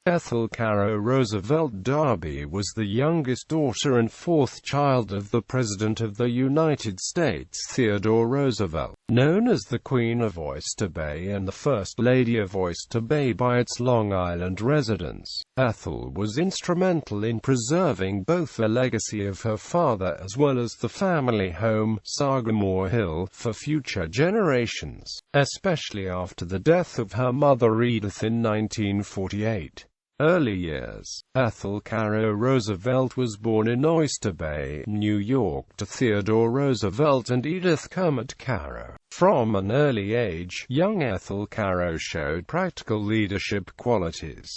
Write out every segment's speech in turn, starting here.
Ethel Carow Roosevelt Derby was the youngest daughter and fourth child of the President of the United States Theodore Roosevelt, known as the Queen of Oyster Bay and the First Lady of Oyster Bay by its Long Island residents. Ethel was instrumental in preserving both the legacy of her father as well as the family home, Sagamore Hill, for future generations, especially after the death of her mother Edith in 1948. Early years. Ethel Carow Roosevelt was born in Oyster Bay, New York to Theodore Roosevelt and Edith Carow. From an early age, young Ethel Carow showed practical leadership qualities.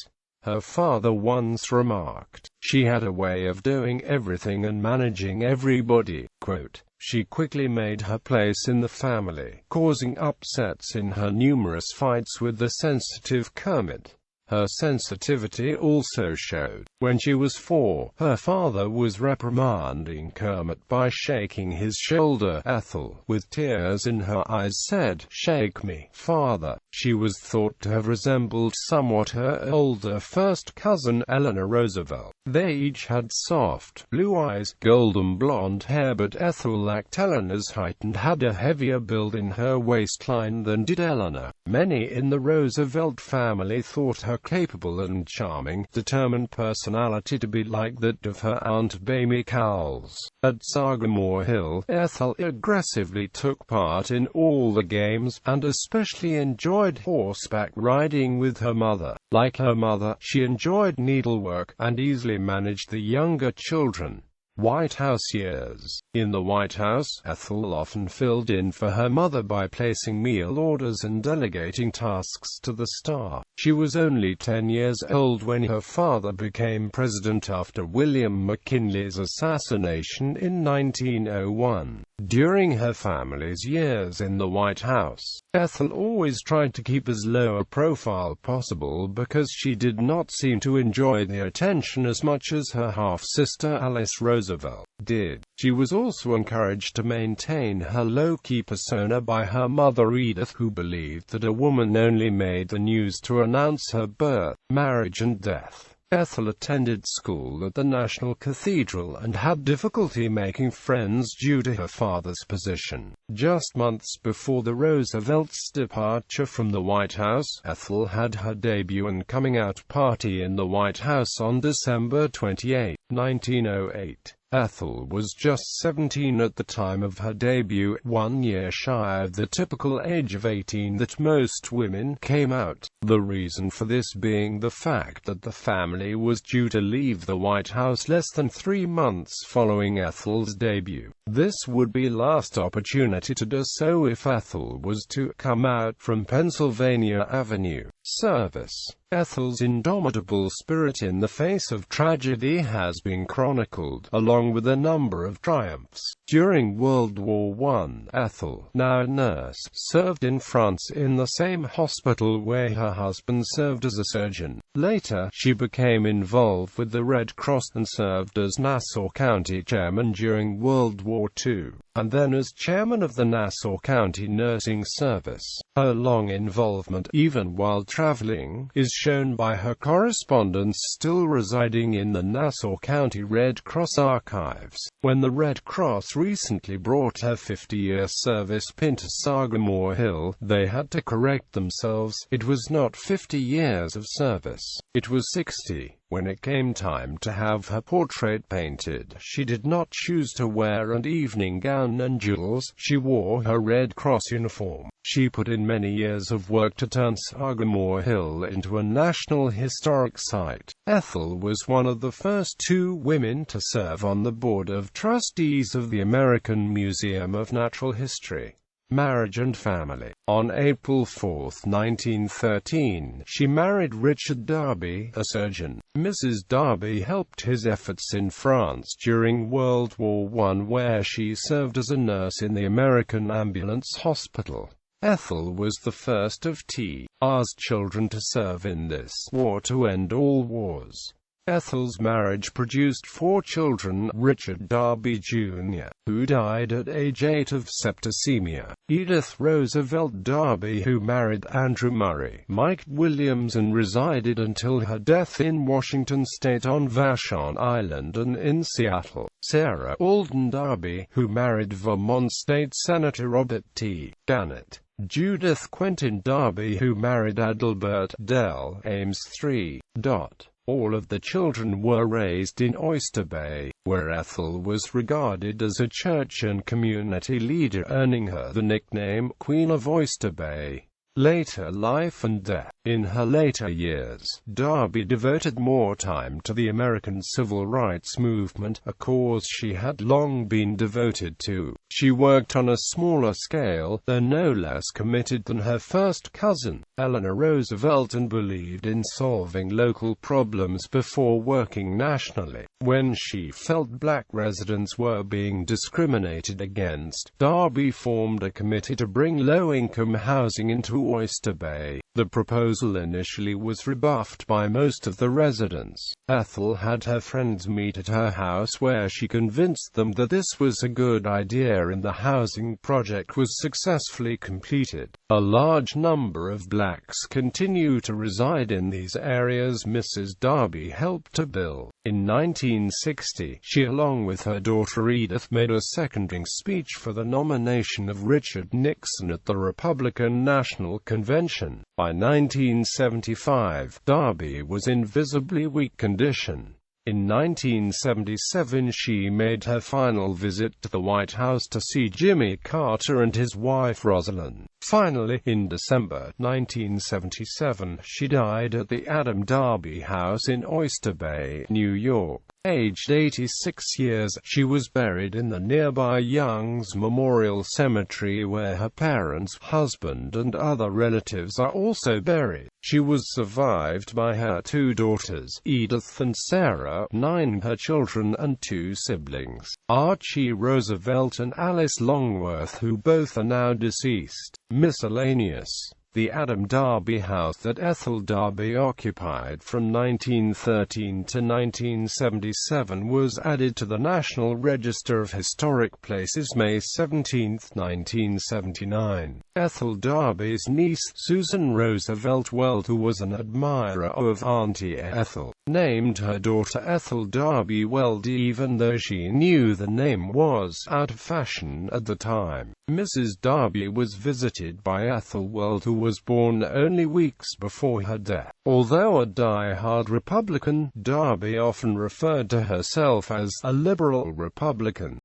Her father once remarked, "She had a way of doing everything and managing everybody." Quote, "She quickly made her place in the family, causing upsets in her numerous fights with the sensitive Kermit." Her sensitivity also showed. When she was 4, her father was reprimanding Kermit by shaking his shoulder. Ethel, with tears in her eyes, said, "Shake me, father." She was thought to have resembled somewhat her older first cousin, Eleanor Roosevelt. They each had soft, blue eyes, golden blonde hair, but Ethel lacked Eleanor's height and had a heavier build in her waistline than did Eleanor. Many in the Roosevelt family thought her capable and charming, determined personality to be like that of her Aunt Mamie Cowles. At Sagamore Hill, Ethel aggressively took part in all the games, and especially enjoyed horseback riding with her mother. Like her mother, she enjoyed needlework, and easily managed the younger children. White House years. In the White House, Ethel often filled in for her mother by placing meal orders and delegating tasks to the staff. She was only 10 years old when her father became president after William McKinley's assassination in 1901. During her family's years in the White House, Ethel always tried to keep as low a profile possible because she did not seem to enjoy the attention as much as her half-sister Alice Roosevelt did. She was also encouraged to maintain her low-key persona by her mother Edith, who believed that a woman only made the news to announce her birth, marriage and death. Ethel attended school at the National Cathedral and had difficulty making friends due to her father's position. Just months before the Roosevelts' departure from the White House, Ethel had her debut and coming-out party in the White House on December 28, 1908. Ethel was just 17 at the time of her debut, 1 year shy of the typical age of 18 that most women came out. The reason for this being the fact that the family was due to leave the White House less than 3 months following Ethel's debut. This would be last opportunity to do so if Ethel was to come out from Pennsylvania Avenue. Service. Ethel's indomitable spirit in the face of tragedy has been chronicled, along with a number of triumphs. During World War I, Ethel, now a nurse, served in France in the same hospital where her husband served as a surgeon. Later, she became involved with the Red Cross and served as Nassau County chairman during World War II, and then as chairman of the Nassau County Nursing Service. Her long involvement, even while traveling, is shown by her correspondence still residing in the Nassau County Red Cross archives. When the Red Cross recently brought her 50-year service pin to Sagamore Hill, they had to correct themselves. It was not 50 years of service, it was 60. When it came time to have her portrait painted, she did not choose to wear an evening gown and jewels. She wore her Red Cross uniform. She put in many years of work to turn Sagamore Hill into a National Historic Site. Ethel was one of the first 2 women to serve on the Board of Trustees of the American Museum of Natural History. Marriage and family. On April 4, 1913, she married Richard Derby, a surgeon. Mrs. Derby helped his efforts in France during World War I, where she served as a nurse in the American Ambulance Hospital. Ethel was the first of T.R.'s children to serve in this war to end all wars. Ethel's marriage produced 4 children: Richard Derby Jr., who died at age 8 of septicemia; Edith Roosevelt Derby, who married Andrew Murray; Mike Williams, and resided until her death in Washington state on Vashon Island and in Seattle; Sarah Alden Derby, who married Vermont State Senator Robert T. Gannett; Judith Quentin Derby, who married Adelbert Dell Ames III. All of the children were raised in Oyster Bay, where Ethel was regarded as a church and community leader, earning her the nickname Queen of Oyster Bay. Later life and death. In her later years, Derby devoted more time to the American Civil Rights Movement, a cause she had long been devoted to. She worked on a smaller scale, though no less committed than her first cousin, Eleanor Roosevelt, and believed in solving local problems before working nationally. When she felt black residents were being discriminated against, Derby formed a committee to bring low-income housing into Oyster Bay. The proposal initially was rebuffed by most of the residents. Ethel had her friends meet at her house, where she convinced them that this was a good idea, and the housing project was successfully completed. A large number of blacks continue to reside in these areas Mrs. Derby helped to build. In 1960, she, along with her daughter Edith, made a seconding speech for the nomination of Richard Nixon at the Republican National Convention. By 1975, Derby was in visibly weak condition. In 1977, she made her final visit to the White House to see Jimmy Carter and his wife Rosalind. Finally, in December 1977, she died at the Adam Derby House in Oyster Bay, New York. Aged 86 years, she was buried in the nearby Young's Memorial Cemetery, where her parents, husband, and other relatives are also buried. She was survived by her 2 daughters, Edith and Sarah, 9 her children, and 2 siblings, Archie Roosevelt and Alice Longworth, who both are now deceased. Miscellaneous. The Adam Derby house that Ethel Derby occupied from 1913 to 1977 was added to the National Register of Historic Places May 17, 1979. Ethel Derby's niece, Susan Roosevelt Weld, who was an admirer of Auntie Ethel, named her daughter Ethel Derby Weld, even though she knew the name was out of fashion at the time. Mrs. Derby was visited by Ethel Weld, who was born only weeks before her death. Although a die-hard Republican, Derby often referred to herself as a liberal Republican.